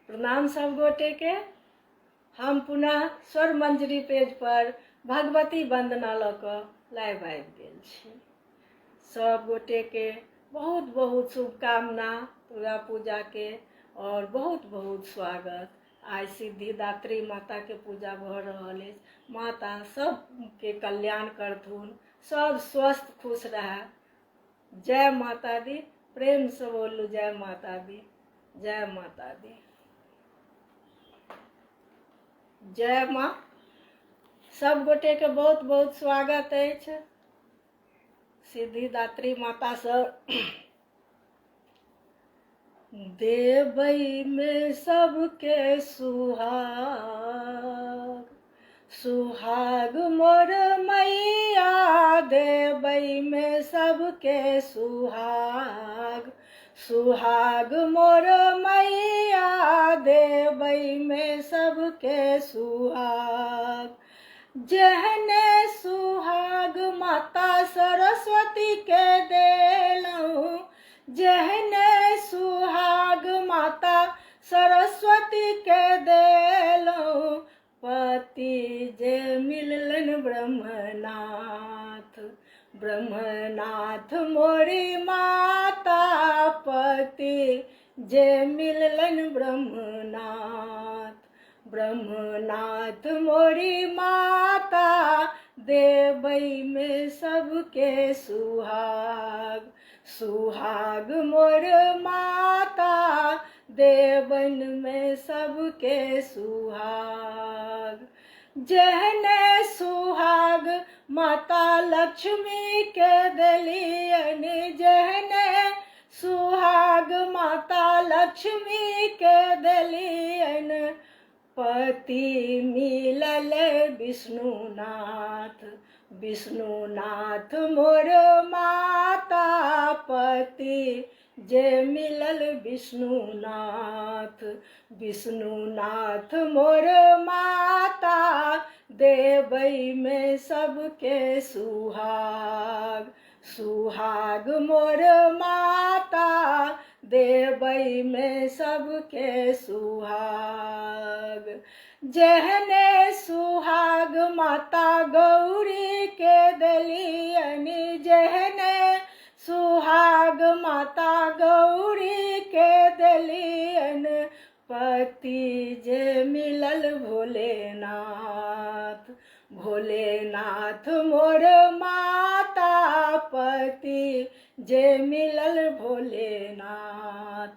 प्रणाम सब गोटे के। हम पुनः स्वर मंजरी पेज पर भगवती वंदना लऽ कऽ लाइव आबि गेल छी। सब गोटे के बहुत बहुत शुभकामना दुर्गा पूजा के और बहुत बहुत स्वागत। आई सिद्धिदात्री माता के पूजा भऽ रहल अछि। माता सबके कल्याण करथुन, सब स्वस्थ खुश रहे। जय माता दी। प्रेम से बोलू जय माता दी, जय माता दी, जय माँ। सब गोटे के बहुत बहुत स्वागत है। सिद्धिदात्री माता सब देवई में सबके सुहाग, सुहाग मोर मैया। देवई में सबके सुहाग, सुहाग मोर मैया। देवई में सबके सुहाग। जहने सुहाग माता सरस्वती के देलऊं, जहने सुहाग माता सरस्वती के देलऊं। पति जे मिललन ब्रह्मनाथ, ब्रह्मनाथ मोरी माता। पति जे मिललन ब्रह्मनाथ, ब्रह्मनाथ मोरी माता। देवई में सबके सुहाग, सुहाग मोर माता। देवन में सबके सुहाग। जहने सुहाग माता लक्ष्मी के दलियन, जहने सुहाग माता लक्ष्मी के दलियन। पति मिलल विष्णुनाथ, विष्णुनाथ मोर माता। पति जे मिलल विष्णुनाथ, विष्णुनाथ मोर माता। देवई में सबके सुहाग, सुहाग मोर माता। देवई में सबके सुहाग। जहने सुहाग माता गौरी के दलियन, जहने सुहाग माता गौरी के दलियन। पति जे मिलल भोलेनाथ, भोलेनाथ मोर माता। पति जे मिलल भोलेनाथ,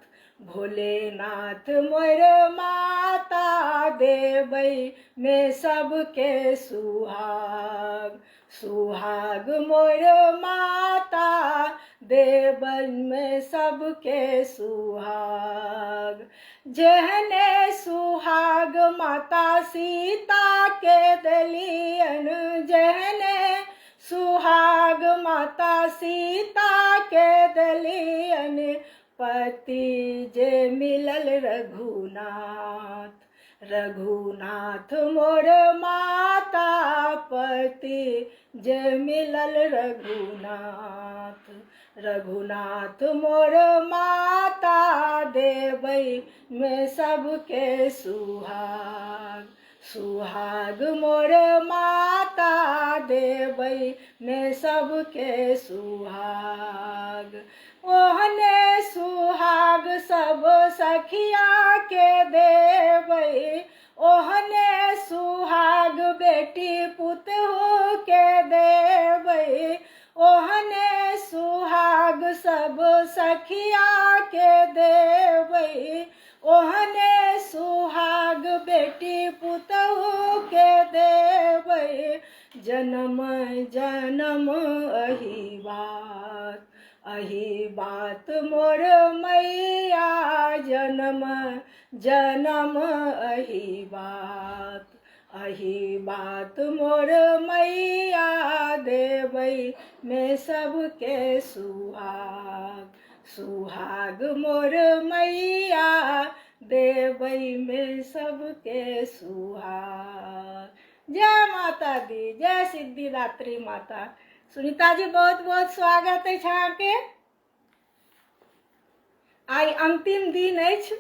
भोलेनाथ मोर माता। देवई में सबके सुहाग, सुहाग मोर माता। देवन में सबके सुहाग। जहने सुहाग माता सीता के दलियन, जहने सुहाग माता सीता के दलियन। पति जे मिलल रघुनाथ, रघुनाथ मोर माता। पति जे मिलल रघुनाथ, रघुनाथ मोर माता। देवई में सबके सुहाग, सुहाग मोर माता। देवई में सबके सुहाग। ओहने सुहाग सब सखिया के देवई, ओहने सुहाग बेटी पुतहु के देवई। ओहने सुहाग सब सखिया के देवई, ओहने सुहाग बेटी पुतहु के देवई। जन्म जन्म अही बात, अही बात मोर मैया। जन्म जन्म अही बात, अही बात मोर मैया। देवई में सबके सुहाग, सुहाग मोर मैया। देवई में सबके सुहाग। जय माता दी, जय सिद्धिदात्री माता। सुनीता जी बहुत बहुत स्वागत है अहाँके। आई अंतिम दिन अछि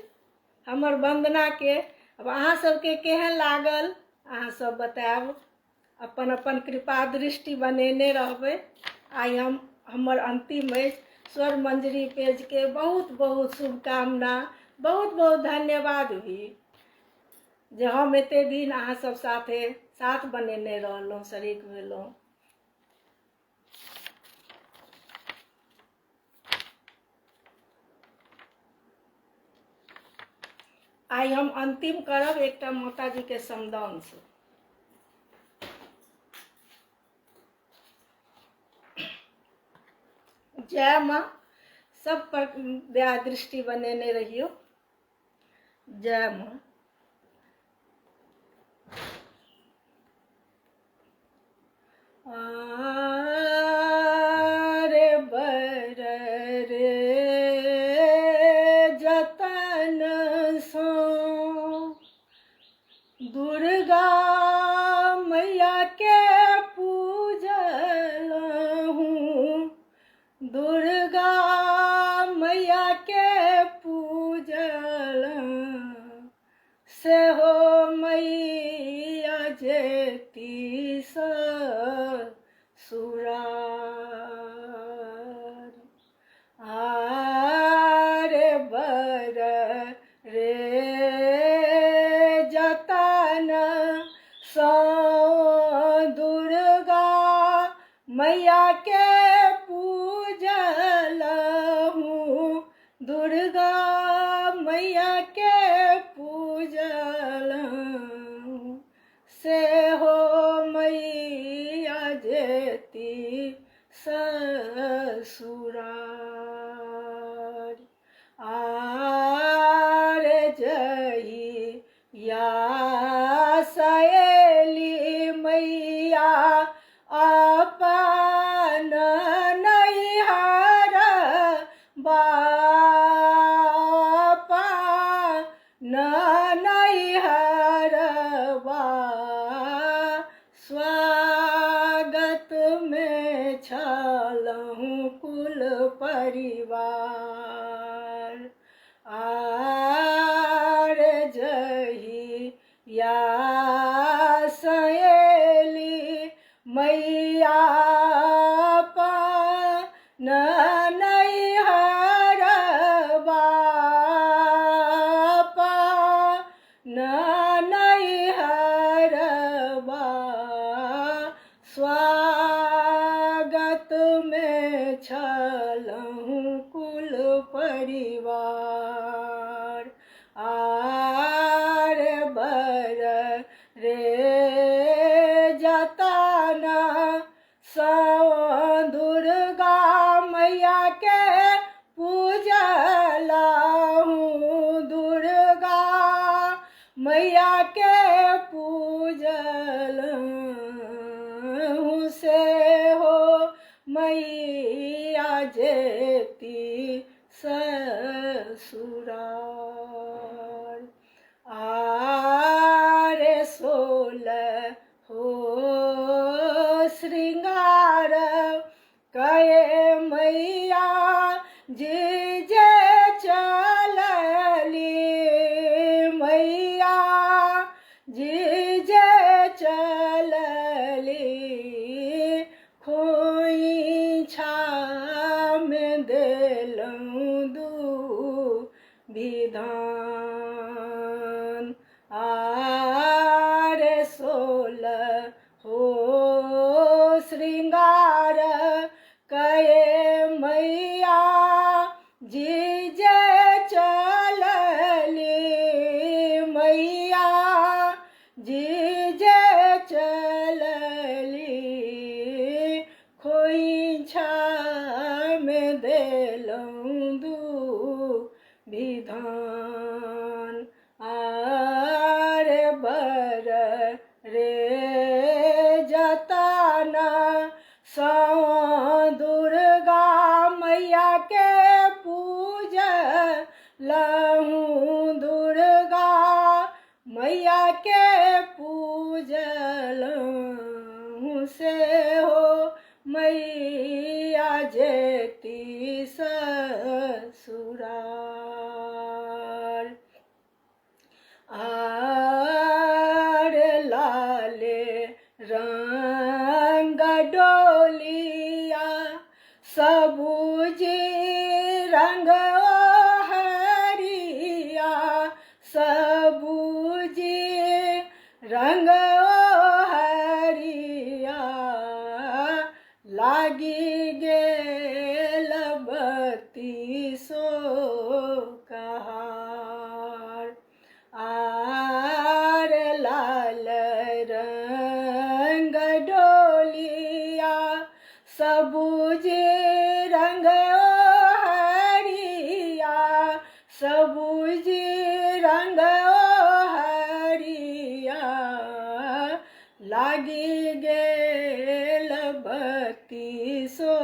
हमर वंदना के। अब अहाँ सबके केहन लागल अहाँ सब बतायब, अपन अपन कृपा दृष्टि बनेने रहबै। आइ हमर अंतिम अछि। स्वर मंजरी पेज के बहुत बहुत शुभकामना, बहुत बहुत धन्यवाद भी जे हम एते दिन अहाँ सब साथे साथ बनेने रहलहुँ, शरीक भेलहुँ। आइ हम अंतिम करब एकटा माता जी के समदान से। जय माँ, सब पर दया दृष्टि बनेने रहियो। जय माँ। रे बर रे जतन सो दुर्गा मैया के पूजल हूँ, दुर्गा मैया के पूजल से हो मैया जेती ससुरार। आरे बर रे जतन सो दुर्गा मैया के पूजल हूँ, दुर्गा मैया के पूजल से हो मैया जेती ससुरार। आरे जही या सहेली मैया अपन नैहर बापा नैहर बा स्वागत में छलहूँ कुल परिवार। आर जही या सहेली मैया अपन नैहर बापा नैहर बा स्वागत में छलहूँ कुल परिवार। आर बर रे जतन सो दुर्गा मैया के पूजल हूँ, दुर्गा मैया के पूजल से हो मैया जेती ससुरार। आरे सोलह हो श्रृंगार कये मैया जी जे चलली, मैया जी जे चलली खोइछा में देलहुँ विधान। आरे सोलह हो श्रृंगार कये मैया जी जे चलली, मैया जी जे चलली खोइछा में देलहुँ विधान। आरे बर रे जतन सो दुर्गा मैया के पूजल हूँ, दुर्गा मैया के पूजल से हो मैया जेती ससुरार। आर लाले रंग डोलिया सबुज रंग हरिया सबुज रंग हरिया लागी गेल बत्तीसो कहार आर लाल रंग डोलिया सबुज रंग हरिया सबुज रंग हरिया लागी गेल बत्तीसो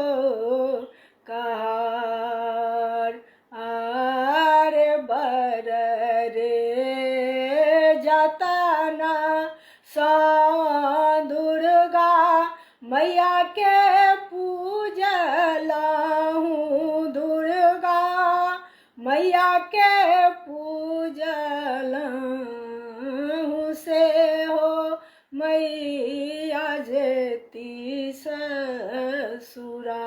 कहार आर बर रे जतना सा दुर्गा मैया के पूजलहूँ दुर्गा मैया के पूजलहूँ से हो मैया जेती ससुरा।